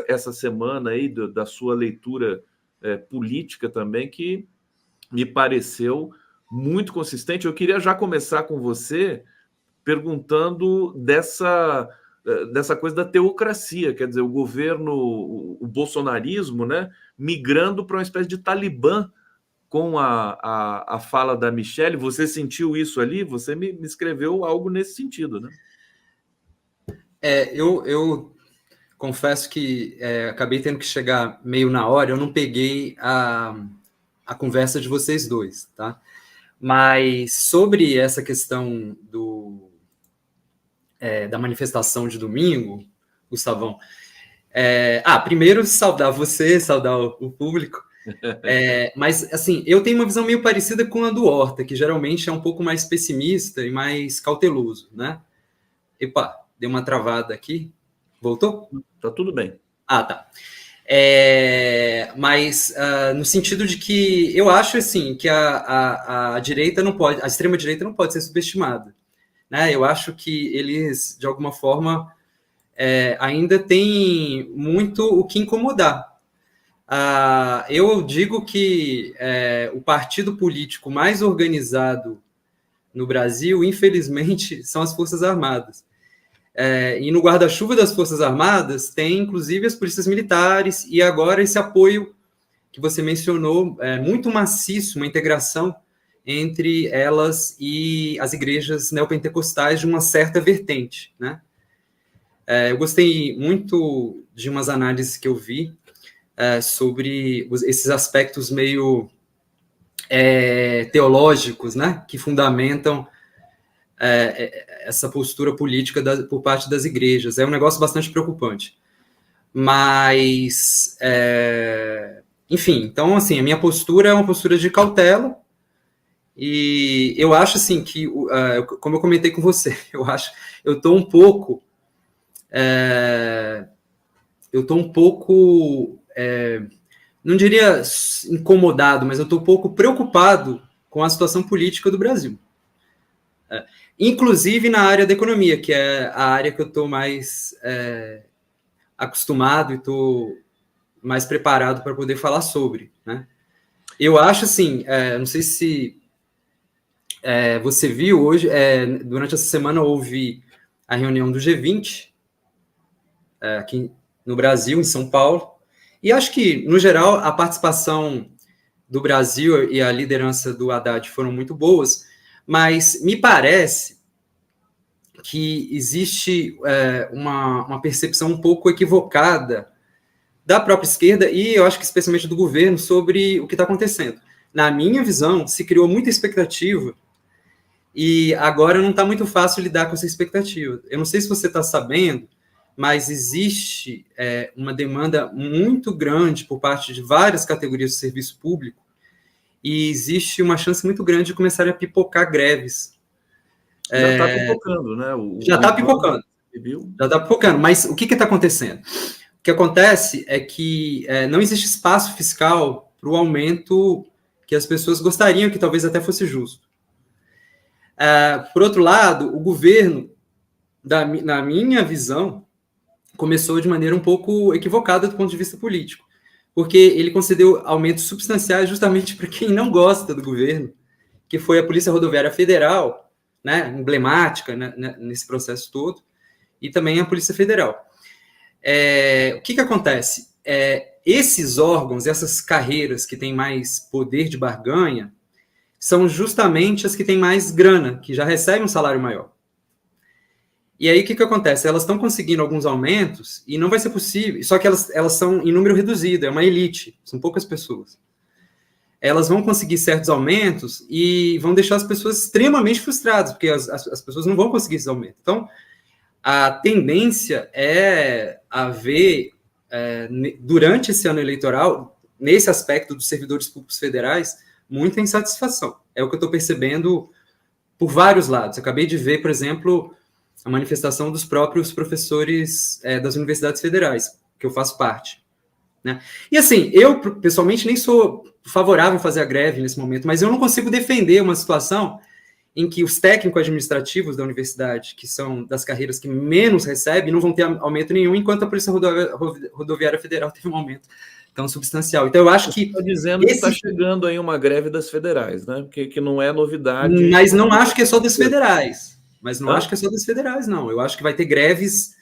essa semana aí da sua leitura política também, que me pareceu muito consistente. Eu queria já começar com você perguntando dessa coisa da teocracia, quer dizer, o governo, o bolsonarismo, né, migrando para uma espécie de Talibã com a fala da Michelle. Você sentiu isso ali? Você me escreveu algo nesse sentido, né? Eu confesso que acabei tendo que chegar meio na hora, eu não peguei a conversa de vocês dois, tá? Mas sobre essa questão da manifestação de domingo, Gustavão, primeiro saudar você, saudar o público, mas assim, eu tenho uma visão meio parecida com a do Horta, que geralmente é um pouco mais pessimista e mais cauteloso, né? Epa, deu uma travada aqui. Voltou? Tá tudo bem. Tá. Mas no sentido de que eu acho assim que a direita não pode, a extrema direita não pode ser subestimada, né? Eu acho que eles de alguma forma ainda têm muito o que incomodar. Eu digo que o partido político mais organizado no Brasil, infelizmente, são as Forças Armadas. E no guarda-chuva das Forças Armadas tem, inclusive, as polícias militares e agora esse apoio que você mencionou, muito maciço, uma integração entre elas e as igrejas neopentecostais de uma certa vertente, né? Eu gostei muito de umas análises que eu vi sobre esses aspectos meio teológicos, né, que fundamentam essa postura política por parte das igrejas. É um negócio bastante preocupante. Mas, enfim, então, assim, a minha postura é uma postura de cautela, e eu acho, assim, que, como eu comentei com você, eu estou um pouco, não diria incomodado, mas eu estou um pouco preocupado com a situação política do Brasil. Inclusive na área da economia, que é a área que eu estou mais acostumado e estou mais preparado para poder falar sobre, né? Eu acho, assim, não sei se você viu hoje, durante essa semana houve a reunião do G20, aqui no Brasil, em São Paulo, e acho que, no geral, a participação do Brasil e a liderança do Haddad foram muito boas, mas me parece que existe uma percepção um pouco equivocada da própria esquerda e eu acho que especialmente do governo sobre o que está acontecendo. Na minha visão, se criou muita expectativa e agora não está muito fácil lidar com essa expectativa. Eu não sei se você está sabendo, mas existe uma demanda muito grande por parte de várias categorias de serviço público e existe uma chance muito grande de começar a pipocar greves. Já está pipocando, né? Já está pipocando. Já está pipocando, mas o que está acontecendo? O que acontece é que não existe espaço fiscal para o aumento que as pessoas gostariam, que talvez até fosse justo. Por outro lado, o governo, na minha visão, começou de maneira um pouco equivocada do ponto de vista político, porque ele concedeu aumentos substanciais justamente para quem não gosta do governo, que foi a Polícia Rodoviária Federal, né, emblemática, né, nesse processo todo, e também a Polícia Federal. O que acontece? Esses órgãos, essas carreiras que têm mais poder de barganha, são justamente as que têm mais grana, que já recebem um salário maior. E aí, o que acontece? Elas estão conseguindo alguns aumentos e não vai ser possível, só que elas são em número reduzido, é uma elite, são poucas pessoas. Elas vão conseguir certos aumentos e vão deixar as pessoas extremamente frustradas, porque as pessoas não vão conseguir esses aumentos. Então, a tendência é haver, durante esse ano eleitoral, nesse aspecto dos servidores públicos federais, muita insatisfação. É o que eu estou percebendo por vários lados. Eu acabei de ver, por exemplo, a manifestação dos próprios professores das universidades federais, que eu faço parte, né? E assim, eu pessoalmente nem sou favorável a fazer a greve nesse momento, mas eu não consigo defender uma situação em que os técnicos administrativos da universidade, que são das carreiras que menos recebem, não vão ter aumento nenhum, enquanto a Polícia Rodoviária Federal teve um aumento tão substancial. Então, eu acho que... Está dizendo que está chegando aí uma greve das federais, né? Que não é novidade. Mas não acho que é só das federais. Acho que é só das federais, não. Eu acho que vai ter greves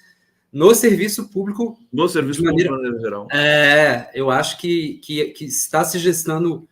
no serviço público. No serviço público, de maneira geral. Eu acho que está se gestando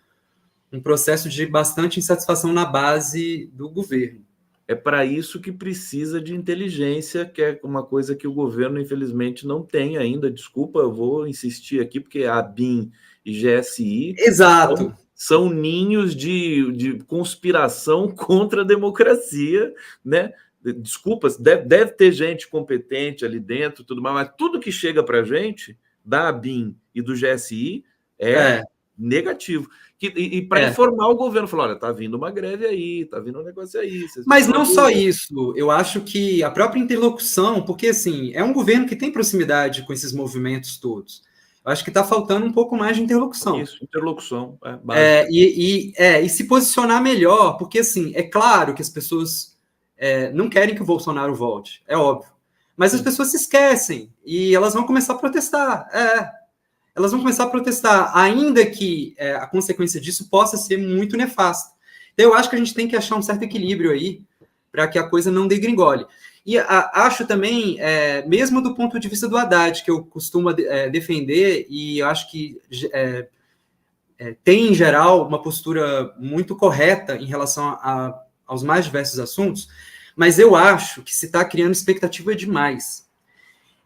um processo de bastante insatisfação na base do governo. É para isso que precisa de inteligência, que é uma coisa que o governo, infelizmente, não tem ainda. Desculpa, eu vou insistir aqui, porque a ABIN e GSI Exato. São ninhos de conspiração contra a democracia, né? Desculpas, deve ter gente competente ali dentro, tudo mais, mas tudo que chega para a gente, da ABIN e do GSI, é negativo. E para informar o governo, falar, olha, tá vindo uma greve aí, tá vindo um negócio aí. Mas não só isso, eu acho que a própria interlocução, porque assim, é um governo que tem proximidade com esses movimentos todos. Eu acho que está faltando um pouco mais de interlocução. Isso, interlocução. E se posicionar melhor, porque assim, é claro que as pessoas não querem que o Bolsonaro volte, é óbvio. Mas as pessoas se esquecem e elas vão começar a protestar. Elas vão começar a protestar, ainda que a consequência disso possa ser muito nefasta. Então, eu acho que a gente tem que achar um certo equilíbrio aí, para que a coisa não degringole. E acho também, mesmo do ponto de vista do Haddad, que eu costumo defender, e eu acho que tem, em geral, uma postura muito correta em relação aos mais diversos assuntos, mas eu acho que se está criando expectativa demais.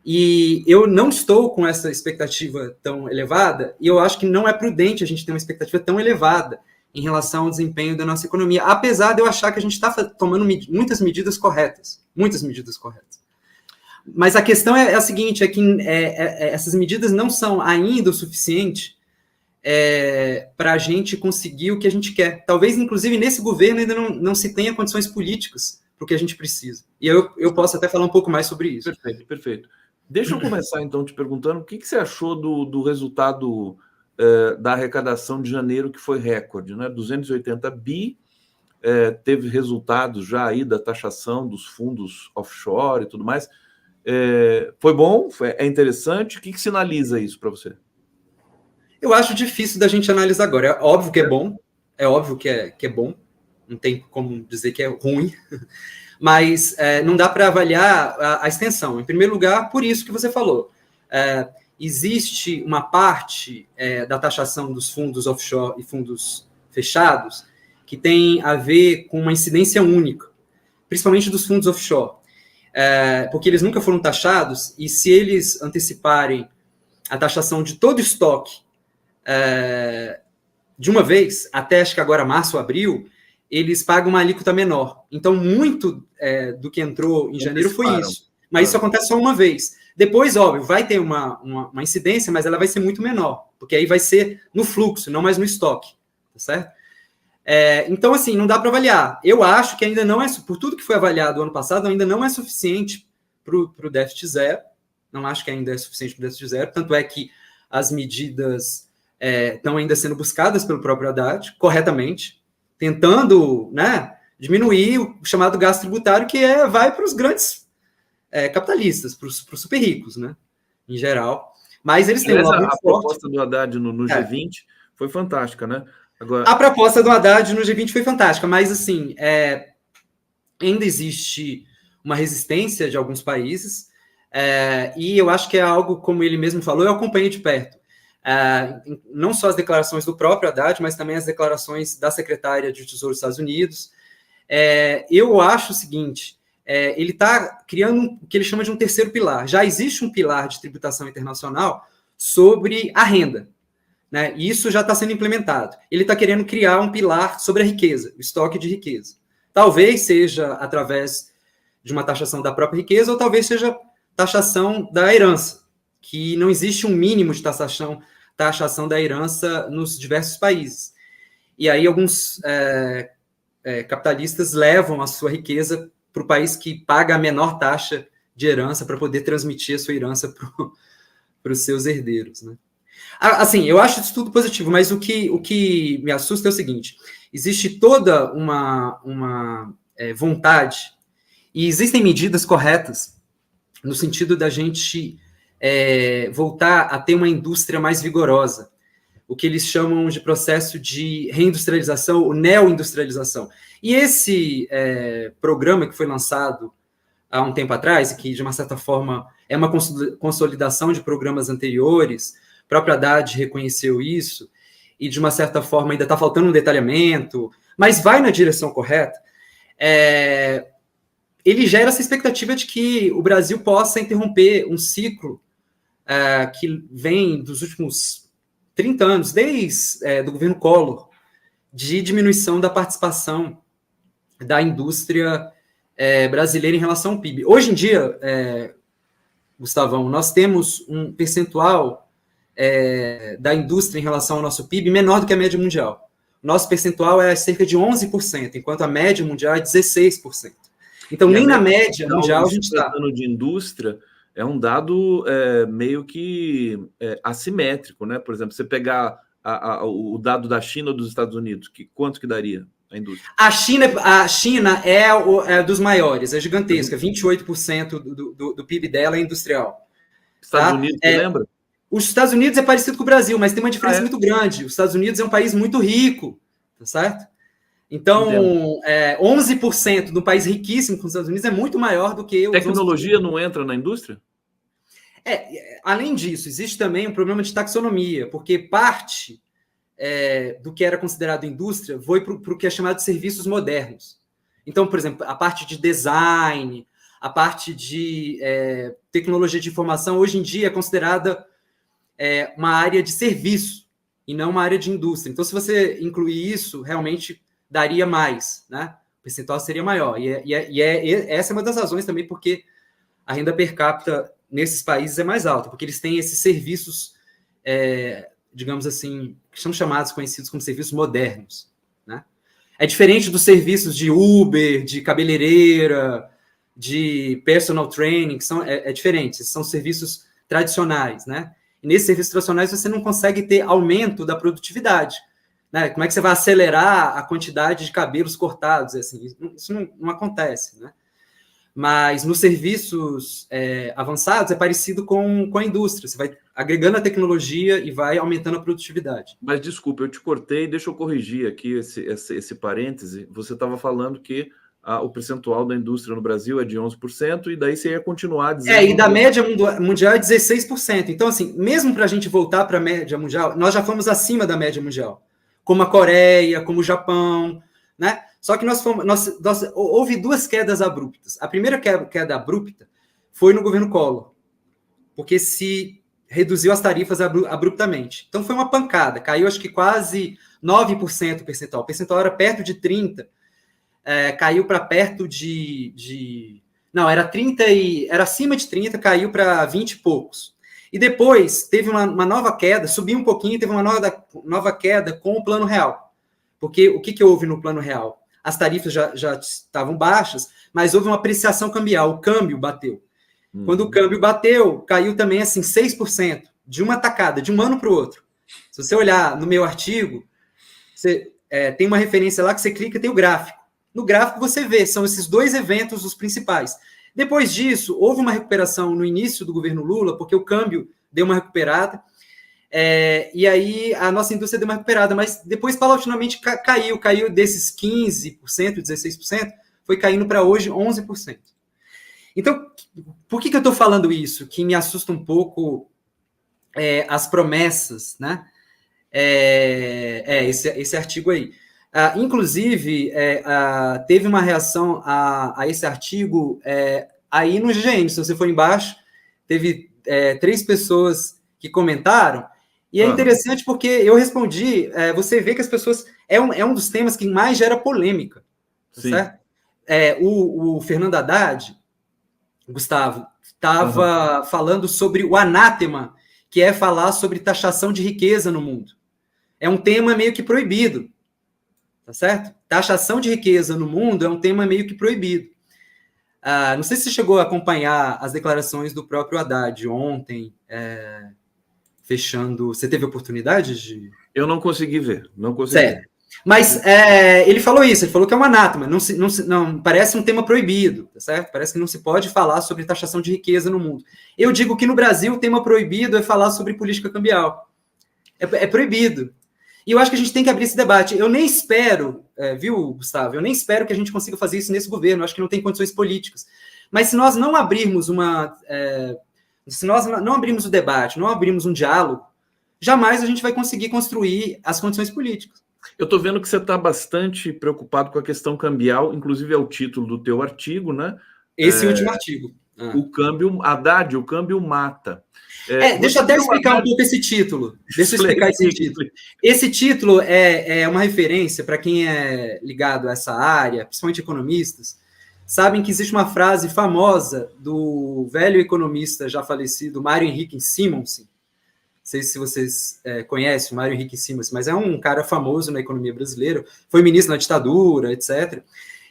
E eu não estou com essa expectativa tão elevada, e eu acho que não é prudente a gente ter uma expectativa tão elevada em relação ao desempenho da nossa economia, apesar de eu achar que a gente está tomando muitas medidas corretas. Mas a questão é a seguinte, que essas medidas não são ainda o suficiente para a gente conseguir o que a gente quer. Talvez, inclusive, nesse governo ainda não se tenha condições políticas para o que a gente precisa. E eu posso até falar um pouco mais sobre isso. Perfeito. Deixa eu começar, então, te perguntando o que você achou do resultado da arrecadação de janeiro, que foi recorde, né? 280 bi, teve resultados já aí da taxação dos fundos offshore e tudo mais. Foi bom? É interessante? O que sinaliza isso para você? Eu acho difícil da gente analisar agora. É óbvio que é bom, é óbvio que é bom, não tem como dizer que é ruim, mas não dá para avaliar a extensão. Em primeiro lugar, por isso que você falou. Existe uma parte da taxação dos fundos offshore e fundos fechados que tem a ver com uma incidência única, principalmente dos fundos offshore, porque eles nunca foram taxados, e se eles anteciparem a taxação de todo o estoque de uma vez, até acho que agora março ou abril, eles pagam uma alíquota menor. Então, muito do que entrou em janeiro foi isso. Mas isso acontece só uma vez. Depois, óbvio, vai ter uma incidência, mas ela vai ser muito menor, porque aí vai ser no fluxo, não mais no estoque, tá certo? Então, assim, não dá para avaliar. Eu acho que ainda não por tudo que foi avaliado ano passado, ainda não é suficiente para o déficit zero. Não acho que ainda é suficiente para o déficit zero, tanto é que as medidas estão ainda sendo buscadas pelo próprio Haddad, corretamente, tentando, né, diminuir o chamado gasto tributário, que vai para os grandes capitalistas, para os super ricos, né, em geral. Mas eles têm a proposta do Haddad no G20 foi fantástica, né? Agora... A proposta do Haddad no G20 foi fantástica, mas, assim, ainda existe uma resistência de alguns países, e eu acho que é algo, como ele mesmo falou, eu acompanhei de perto. Não só as declarações do próprio Haddad, mas também as declarações da secretária de Tesouro dos Estados Unidos. Eu acho o seguinte, ele está criando o que ele chama de um terceiro pilar. Já existe um pilar de tributação internacional sobre a renda, né? E isso já está sendo implementado. Ele está querendo criar um pilar sobre a riqueza, o estoque de riqueza. Talvez seja através de uma taxação da própria riqueza, ou talvez seja taxação da herança, que não existe um mínimo de taxação da herança nos diversos países. E aí alguns capitalistas levam a sua riqueza para o país que paga a menor taxa de herança para poder transmitir a sua herança para os seus herdeiros, né? Assim, eu acho isso tudo positivo, mas o que me assusta é o seguinte: existe toda uma vontade, e existem medidas corretas no sentido da gente voltar a ter uma indústria mais vigorosa, o que eles chamam de processo de reindustrialização, ou neoindustrialização. E esse programa que foi lançado há um tempo atrás, e que, de uma certa forma, é uma consolidação de programas anteriores, a própria Haddad reconheceu isso, e, de uma certa forma, ainda está faltando um detalhamento, mas vai na direção correta, ele gera essa expectativa de que o Brasil possa interromper um ciclo que vem dos últimos 30 anos, desde do governo Collor, de diminuição da participação da indústria brasileira em relação ao PIB. Hoje em dia, Gustavão, nós temos um percentual da indústria em relação ao nosso PIB menor do que a média mundial. Nosso percentual é cerca de 11%, enquanto a média mundial é 16%. Então, nem na média mundial a gente está. De indústria é um dado meio que assimétrico, né? Por exemplo, você pegar o dado da China ou dos Estados Unidos, quanto que daria a indústria? A China é dos maiores, é gigantesca, 28% do PIB dela é industrial. Estados Unidos, você lembra? Os Estados Unidos é parecido com o Brasil, mas tem uma diferença muito grande. Os Estados Unidos é um país muito rico, tá certo? Então, 11% do país riquíssimo com os Estados Unidos é muito maior do que... Tecnologia não entra na indústria? Além disso, existe também um problema de taxonomia, porque parte do que era considerado indústria foi para o que é chamado de serviços modernos. Então, por exemplo, a parte de design, a parte de tecnologia de informação, hoje em dia é considerada uma área de serviço e não uma área de indústria. Então, se você incluir isso, realmente daria mais, né? O percentual seria maior. Essa é uma das razões também porque a renda per capita nesses países é mais alta, porque eles têm esses serviços, digamos assim, que são conhecidos como serviços modernos, né? É diferente dos serviços de Uber, de cabeleireira, de personal training, que são diferentes, são serviços tradicionais, né? E nesses serviços tradicionais você não consegue ter aumento da produtividade, né? Como é que você vai acelerar a quantidade de cabelos cortados? Assim, isso não acontece, né? Mas nos serviços avançados é parecido com a indústria. Você vai agregando a tecnologia e vai aumentando a produtividade. Mas desculpa, eu te cortei, deixa eu corrigir aqui esse parêntese. Você estava falando que o percentual da indústria no Brasil é de 11%, e daí você ia continuar dizendo... E da média mundial é 16%. Então, assim, mesmo para a gente voltar para a média mundial, nós já fomos acima da média mundial, como a Coreia, como o Japão, né? Só que houve duas quedas abruptas. A primeira queda abrupta foi no governo Collor, porque se reduziu as tarifas abruptamente. Então, foi uma pancada. Caiu, acho que quase 9% o percentual. O percentual era perto de 30%. Caiu para perto não, era 30 era acima de 30, caiu para 20 e poucos. E depois teve uma nova queda, subiu um pouquinho, teve uma nova queda com o Plano Real. Porque o que houve no Plano Real? As tarifas já estavam baixas, mas houve uma apreciação cambial, o câmbio bateu. Quando o câmbio bateu, caiu também assim 6%, de uma tacada, de um ano para o outro. Se você olhar no meu artigo, tem uma referência lá que você clica e tem o gráfico. No gráfico você vê, são esses dois eventos os principais. Depois disso, houve uma recuperação no início do governo Lula, porque o câmbio deu uma recuperada, e aí a nossa indústria deu uma recuperada, mas depois, paulatinamente, caiu desses 15%, 16%, foi caindo para hoje 11%. Então, por que eu estou falando isso? Que me assusta um pouco as promessas, né? Esse artigo aí. Inclusive, teve uma reação a esse artigo aí no GGN. Se você for embaixo, teve 3 pessoas que comentaram, e é interessante porque eu respondi, você vê que as pessoas... É um dos temas que mais gera polêmica, tá certo? O Fernando Haddad, Gustavo, estava falando sobre o anátema, que é falar sobre taxação de riqueza no mundo. É um tema meio que proibido. Tá certo? Taxação de riqueza no mundo é um tema meio que proibido. Não sei se você chegou a acompanhar as declarações do próprio Haddad ontem, fechando... Você teve oportunidade de... Eu não consegui ver, não consegui. Certo. Mas ele falou isso, ele falou que é um anátema, não parece um tema proibido, tá certo? Parece que não se pode falar sobre taxação de riqueza no mundo. Eu digo que no Brasil o tema proibido é falar sobre política cambial. É proibido. E eu acho que a gente tem que abrir esse debate. Eu nem espero, viu, Gustavo? Eu nem espero que a gente consiga fazer isso nesse governo. Eu acho que não tem condições políticas. Mas se nós não abrirmos se nós não abrirmos o debate, não abrirmos um diálogo, jamais a gente vai conseguir construir as condições políticas. Eu estou vendo que você está bastante preocupado com a questão cambial, inclusive é o título do teu artigo, né? Esse último artigo. O câmbio, Haddad, o câmbio mata. Deixa eu até explicar um pouco esse título. Deixa eu explicar esse título. Esse título é uma referência para quem é ligado a essa área, principalmente economistas, sabem que existe uma frase famosa do velho economista já falecido, Mário Henrique Simonsen. Não sei se vocês conhecem o Mário Henrique Simonsen, mas é um cara famoso na economia brasileira, foi ministro na ditadura, etc.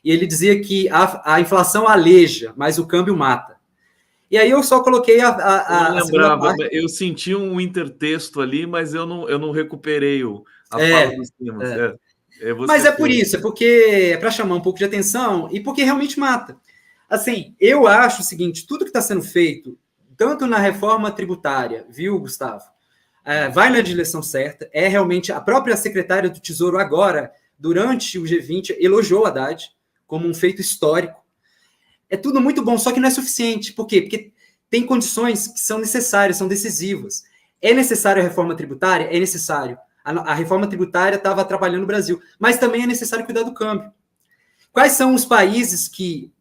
E ele dizia que a inflação aleja, mas o câmbio mata. E aí eu só coloquei a segunda parte. Eu senti um intertexto ali, mas eu não recuperei a fala do Simonsen. Mas é por isso, é porque é para chamar um pouco de atenção e porque realmente mata. Assim, eu acho o seguinte, tudo que está sendo feito, tanto na reforma tributária, viu, Gustavo? Vai na direção certa, realmente a própria secretária do Tesouro agora, durante o G20, elogiou o Haddad como um feito histórico. É tudo muito bom, só que não é suficiente. Por quê? Porque tem condições que são necessárias, são decisivas. É necessário a reforma tributária? É necessário. A reforma tributária estava atrapalhando o Brasil, mas também é necessário cuidar do câmbio. Quais são os países que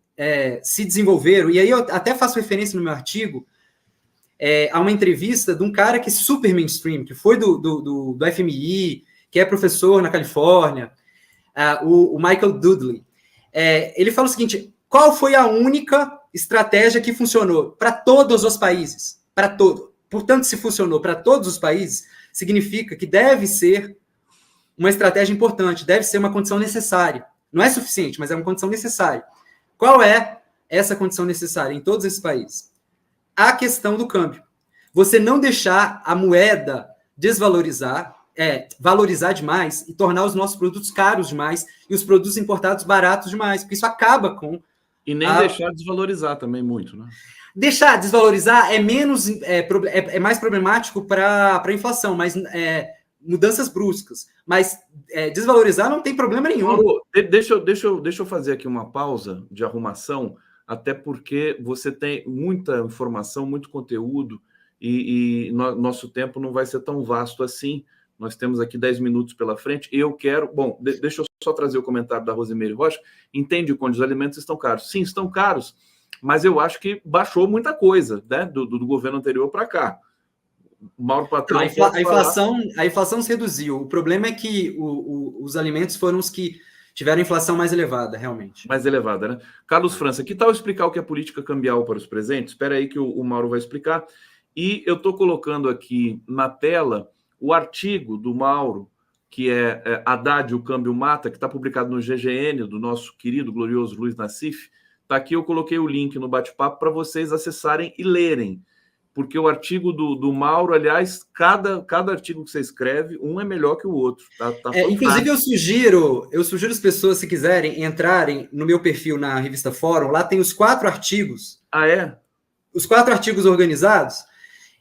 se desenvolveram? E aí eu até faço referência no meu artigo a uma entrevista de um cara que é super mainstream, que foi do FMI, que é professor na Califórnia, o Michael Dudley. Ele fala o seguinte: qual foi a única estratégia que funcionou para todos os países? Para todo. Portanto, se funcionou para todos os países, significa que deve ser uma estratégia importante, deve ser uma condição necessária. Não é suficiente, mas é uma condição necessária. Qual é essa condição necessária em todos esses países? A questão do câmbio. Você não deixar a moeda desvalorizar, valorizar demais e tornar os nossos produtos caros demais e os produtos importados baratos demais, porque isso acaba com... E nem deixar desvalorizar também muito, né? Deixar desvalorizar é mais problemático para a inflação, mas mudanças bruscas. Mas desvalorizar não tem problema nenhum. Mauro, deixa eu fazer aqui uma pausa de arrumação, até porque você tem muita informação, muito conteúdo, e nosso tempo não vai ser tão vasto assim. Nós temos aqui 10 minutos pela frente. E eu quero... Bom, deixa eu só trazer o comentário da Rosimeire Rocha. Entende quando os alimentos estão caros? Sim, estão caros, mas eu acho que baixou muita coisa, né, do governo anterior para cá. Mauro Patrão... A inflação se reduziu. O problema é que os alimentos foram os que tiveram inflação mais elevada, realmente. Mais elevada, né? Carlos França, que tal explicar o que é política cambial para os presentes? Espera aí que o Mauro vai explicar. E eu estou colocando aqui na tela o artigo do Mauro, que é Haddad, o câmbio mata, que está publicado no GGN, do nosso querido, glorioso Luiz Nassif. Está aqui, eu coloquei o link no bate-papo para vocês acessarem e lerem. Porque o artigo do Mauro, aliás, cada artigo que você escreve, um é melhor que o outro. Inclusive, eu sugiro as pessoas, se quiserem, entrarem no meu perfil na revista Fórum. Lá tem os 4 artigos. Ah, é? Os 4 artigos organizados.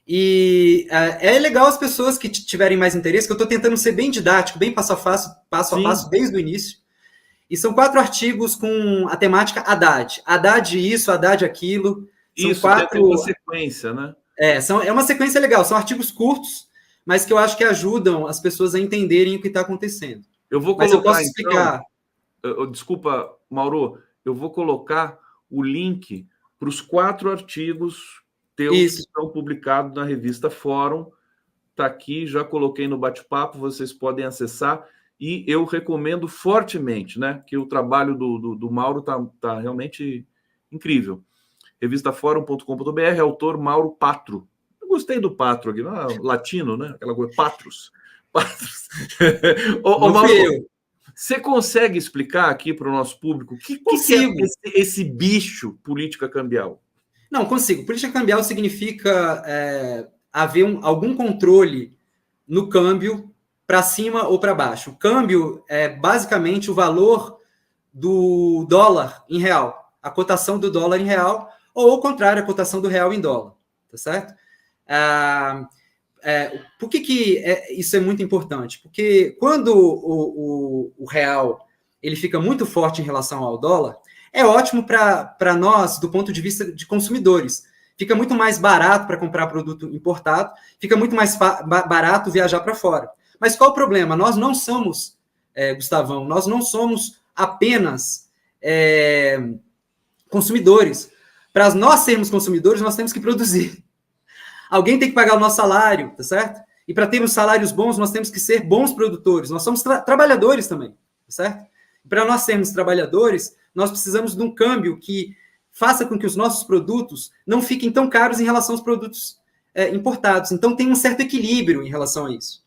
E é legal as pessoas que tiverem mais interesse, que eu estou tentando ser bem didático, bem passo a passo, desde o início. E são 4 artigos com a temática Haddad. Haddad isso, Haddad aquilo. São isso, 4... tem uma sequência, né? É uma sequência legal. São artigos curtos, mas que eu acho que ajudam as pessoas a entenderem o que está acontecendo. Eu vou colocar, mas eu posso explicar. Então, desculpa, Mauro, eu vou colocar o link para os 4 artigos teus que estão publicados na revista Fórum. Está aqui, já coloquei no bate-papo, vocês podem acessar. E eu recomendo fortemente, né? Que o trabalho do Mauro tá realmente incrível. Revistaforum.com.br, autor Mauro Patro. Eu gostei do Patro aqui, latino, né? Aquela coisa, Patros. Ô, Mauro, você consegue explicar aqui para o nosso público o que é esse bicho política cambial? Não, consigo. Política cambial significa haver algum controle no câmbio para cima ou para baixo. O câmbio é basicamente o valor do dólar em real, a cotação do dólar em real, ou ao contrário, a cotação do real em dólar, tá certo? Por que isso é muito importante? Porque quando o real ele fica muito forte em relação ao dólar, é ótimo para nós, do ponto de vista de consumidores. Fica muito mais barato para comprar produto importado, fica muito mais barato viajar para fora. Mas qual o problema? Nós não somos, Gustavão, nós não somos apenas consumidores. Para nós sermos consumidores, nós temos que produzir. Alguém tem que pagar o nosso salário, tá certo? E para termos salários bons, nós temos que ser bons produtores. Nós somos trabalhadores também, tá certo? Para nós sermos trabalhadores, nós precisamos de um câmbio que faça com que os nossos produtos não fiquem tão caros em relação aos produtos importados. Então, tem um certo equilíbrio em relação a isso.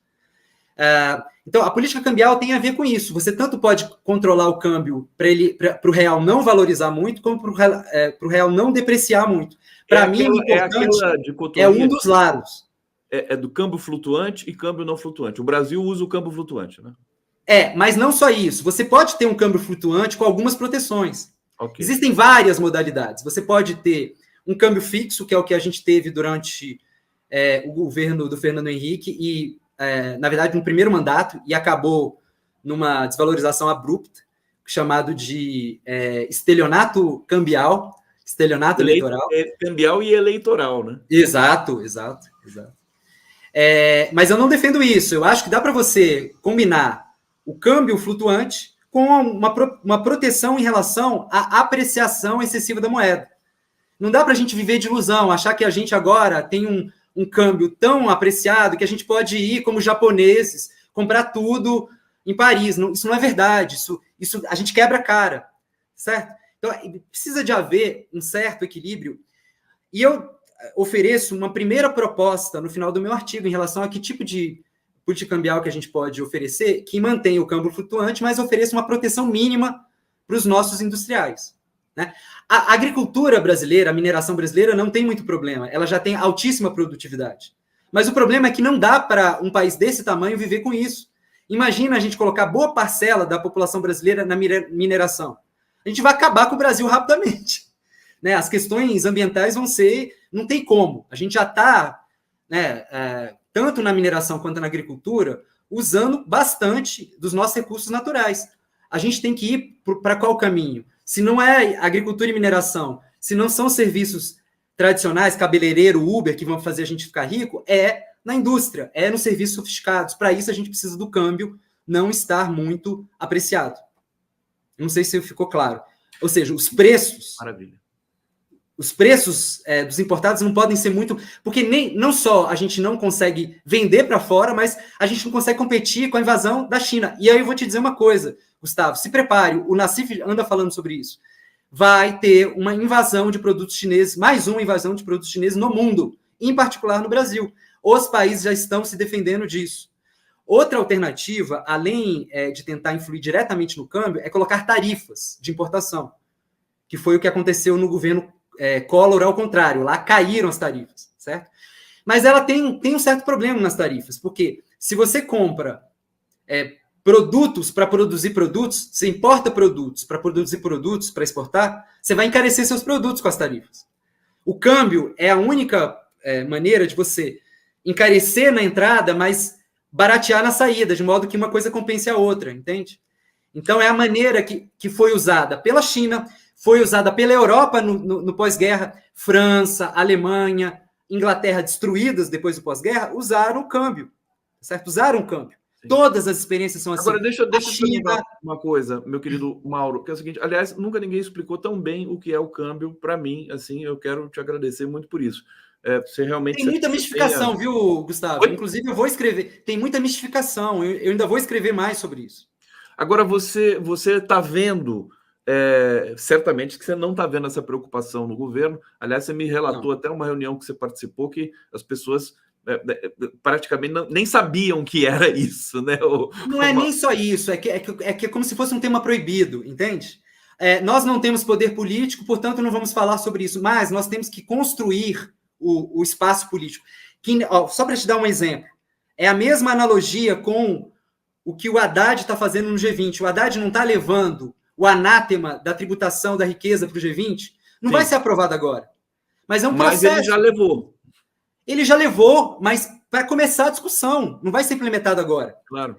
Então, a política cambial tem a ver com isso. Você tanto pode controlar o câmbio para o real não valorizar muito, como para o real não depreciar muito. Para mim, o importante é um dos lados. É do câmbio flutuante e câmbio não flutuante. O Brasil usa o câmbio flutuante, né? Mas não só isso. Você pode ter um câmbio flutuante com algumas proteções. Okay. Existem várias modalidades. Você pode ter um câmbio fixo, que é o que a gente teve durante o governo do Fernando Henrique, e, na verdade, no primeiro mandato, e acabou numa desvalorização abrupta, chamado de estelionato cambial, estelionato eleitoral. Cambial e eleitoral, né? Exato. Mas eu não defendo isso. Eu acho que dá para você combinar o câmbio flutuante com uma proteção em relação à apreciação excessiva da moeda. Não dá para a gente viver de ilusão, achar que a gente agora tem um câmbio tão apreciado que a gente pode ir como japoneses, comprar tudo em Paris. Não, isso não é verdade. Isso a gente quebra a cara, certo? Então, precisa de haver um certo equilíbrio. E eu ofereço uma primeira proposta no final do meu artigo em relação a que tipo de política cambial que a gente pode oferecer, que mantenha o câmbio flutuante, mas ofereça uma proteção mínima para os nossos industriais, né? A agricultura brasileira, a mineração brasileira não tem muito problema, ela já tem altíssima produtividade. Mas o problema é que não dá para um país desse tamanho viver com isso. Imagina a gente colocar boa parcela da população brasileira na mineração. A gente vai acabar com o Brasil rapidamente, né? As questões ambientais vão ser... Não tem como. A gente já está, né, tanto na mineração quanto na agricultura, usando bastante dos nossos recursos naturais. A gente tem que ir para qual caminho? Se não é agricultura e mineração, se não são serviços tradicionais, cabeleireiro, Uber, que vão fazer a gente ficar rico, é na indústria, é nos serviços sofisticados. Para isso, a gente precisa do câmbio não estar muito apreciado. Não sei se ficou claro. Ou seja, os preços... Maravilha. Os preços dos importados não podem ser muito... Porque não só a gente não consegue vender para fora, mas a gente não consegue competir com a invasão da China. E aí eu vou te dizer uma coisa, Gustavo, se prepare, o Nassif anda falando sobre isso. Vai ter uma invasão de produtos chineses, mais uma invasão de produtos chineses no mundo, em particular no Brasil. Os países já estão se defendendo disso. Outra alternativa, além de tentar influir diretamente no câmbio, é colocar tarifas de importação, que foi o que aconteceu no governo Collor, ao contrário, lá caíram as tarifas, certo? Mas ela tem um certo problema nas tarifas, porque se você compra produtos para produzir produtos, você importa produtos para produzir produtos, para exportar, você vai encarecer seus produtos com as tarifas. O câmbio é a única maneira de você encarecer na entrada, mas baratear na saída, de modo que uma coisa compense a outra, entende? Então, é a maneira que foi usada pela China, foi usada pela Europa no pós-guerra, França, Alemanha, Inglaterra, destruídas depois do pós-guerra, usaram o câmbio, certo? Usaram o câmbio. Sim. Todas as experiências são assim. Agora, deixa eu perguntar uma coisa, meu querido Mauro, que é o seguinte, aliás, nunca ninguém explicou tão bem o que é o câmbio para mim, assim, eu quero te agradecer muito por isso. Você realmente... Tem muita mistificação, viu, Gustavo? Oi? Inclusive, eu vou escrever, tem muita mistificação, eu ainda vou escrever mais sobre isso. Agora, você está vendo... certamente que você não está vendo essa preocupação no governo. Aliás, você me relatou até uma reunião que você participou que as pessoas praticamente nem sabiam que era isso, né? Não é nem só isso, é que é como se fosse um tema proibido, entende? Nós não temos poder político, portanto não vamos falar sobre isso, mas nós temos que construir o espaço político. Só para te dar um exemplo, é a mesma analogia com o que o Haddad está fazendo no G20. O Haddad não está levando o anátema da tributação da riqueza para o G20? Não vai ser aprovado agora. Mas é um processo. Mas ele já levou. Ele já levou, mas para começar a discussão. Não vai ser implementado agora. Claro.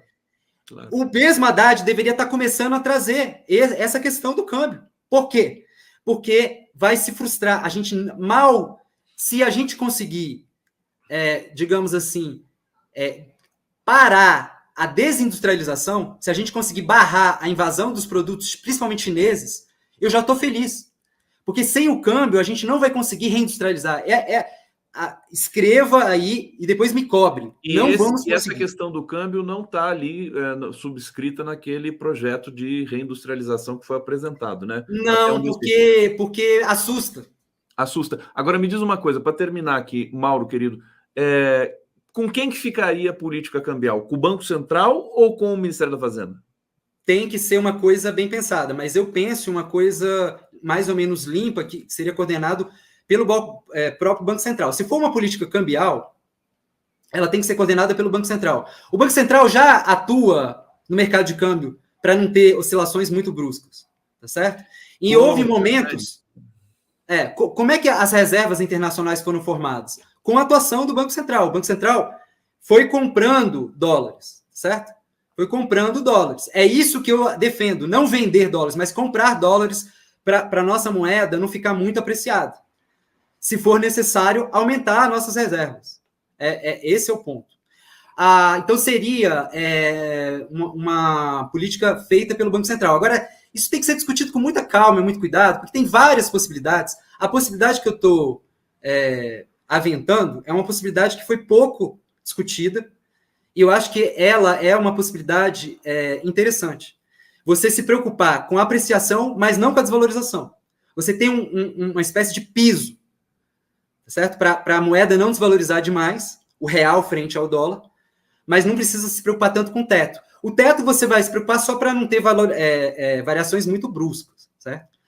O mesmo Haddad deveria estar começando a trazer essa questão do câmbio. Por quê? Porque vai se frustrar. Se a gente conseguir, digamos assim, parar a desindustrialização, se a gente conseguir barrar a invasão dos produtos, principalmente chineses, eu já estou feliz. Porque sem o câmbio, a gente não vai conseguir reindustrializar. Escreva aí e depois me cobre. E essa questão do câmbio não está ali subscrita naquele projeto de reindustrialização que foi apresentado, né? Não, porque assusta. Assusta. Agora me diz uma coisa, para terminar aqui, Mauro, querido, com quem que ficaria a política cambial? Com o Banco Central ou com o Ministério da Fazenda? Tem que ser uma coisa bem pensada, mas eu penso em uma coisa mais ou menos limpa, que seria coordenado pelo próprio Banco Central. Se for uma política cambial, ela tem que ser coordenada pelo Banco Central. O Banco Central já atua no mercado de câmbio para não ter oscilações muito bruscas, tá certo? E houve momentos... como é que as reservas internacionais foram formadas? Com a atuação do Banco Central. O Banco Central foi comprando dólares, certo? Foi comprando dólares. É isso que eu defendo, não vender dólares, mas comprar dólares para a nossa moeda não ficar muito apreciada. Se for necessário, aumentar nossas reservas. Esse é o ponto. Então, seria uma política feita pelo Banco Central. Agora, isso tem que ser discutido com muita calma e muito cuidado, porque tem várias possibilidades. A possibilidade que eu estou aventando é uma possibilidade que foi pouco discutida, e eu acho que ela é uma possibilidade interessante. Você se preocupar com a apreciação, mas não com a desvalorização. Você tem uma espécie de piso, certo? Para a moeda não desvalorizar demais, o real frente ao dólar, mas não precisa se preocupar tanto com o teto. O teto você vai se preocupar só para não ter variações muito bruscas, certo?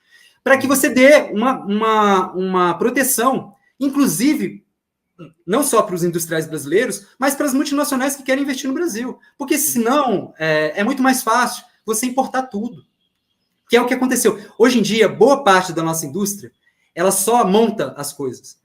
Para que você dê uma proteção, inclusive, não só para os industriais brasileiros, mas para as multinacionais que querem investir no Brasil. Porque senão é muito mais fácil você importar tudo. Que é o que aconteceu. Hoje em dia, boa parte da nossa indústria, ela só monta as coisas.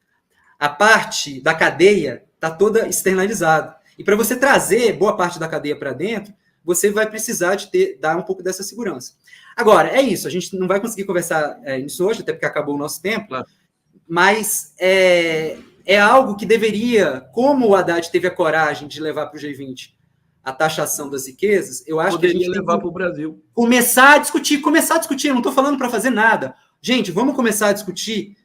A parte da cadeia está toda externalizada. E para você trazer boa parte da cadeia para dentro, você vai precisar dar um pouco dessa segurança. Agora, é isso. A gente não vai conseguir conversar nisso hoje, até porque acabou o nosso tempo. Claro. Mas é algo que deveria, como o Haddad teve a coragem de levar para o G20 a taxação das riquezas, eu acho que a gente levar para o Brasil. Começar a discutir. Eu não estou falando para fazer nada. Gente, vamos começar a discutir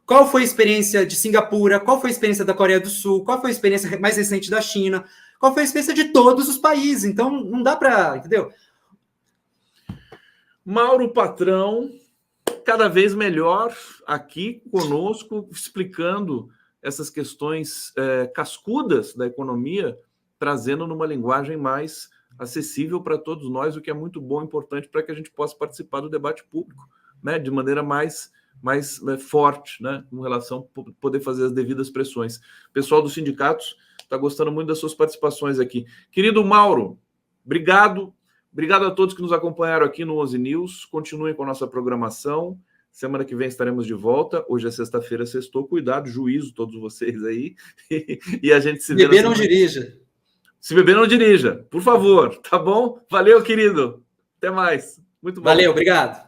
qual foi a experiência de Singapura, qual foi a experiência da Coreia do Sul, qual foi a experiência mais recente da China, qual foi a experiência de todos os países. Então, não dá para... Entendeu? Mauro Patrão, cada vez melhor aqui conosco, explicando essas questões cascudas da economia, trazendo numa linguagem mais acessível para todos nós, o que é muito bom e importante para que a gente possa participar do debate público, né, de maneira mais forte, né, com relação a poder fazer as devidas pressões. O pessoal dos sindicatos está gostando muito das suas participações aqui. Querido Mauro, obrigado. Obrigado a todos que nos acompanharam aqui no 11 News. Continuem com a nossa programação. Semana que vem estaremos de volta. Hoje é sexta-feira, sextou. Cuidado, juízo, todos vocês aí. E a gente se vê. Beber não dirija. Se beber, não dirija, por favor. Tá bom? Valeu, querido. Até mais. Muito bom. Valeu, obrigado.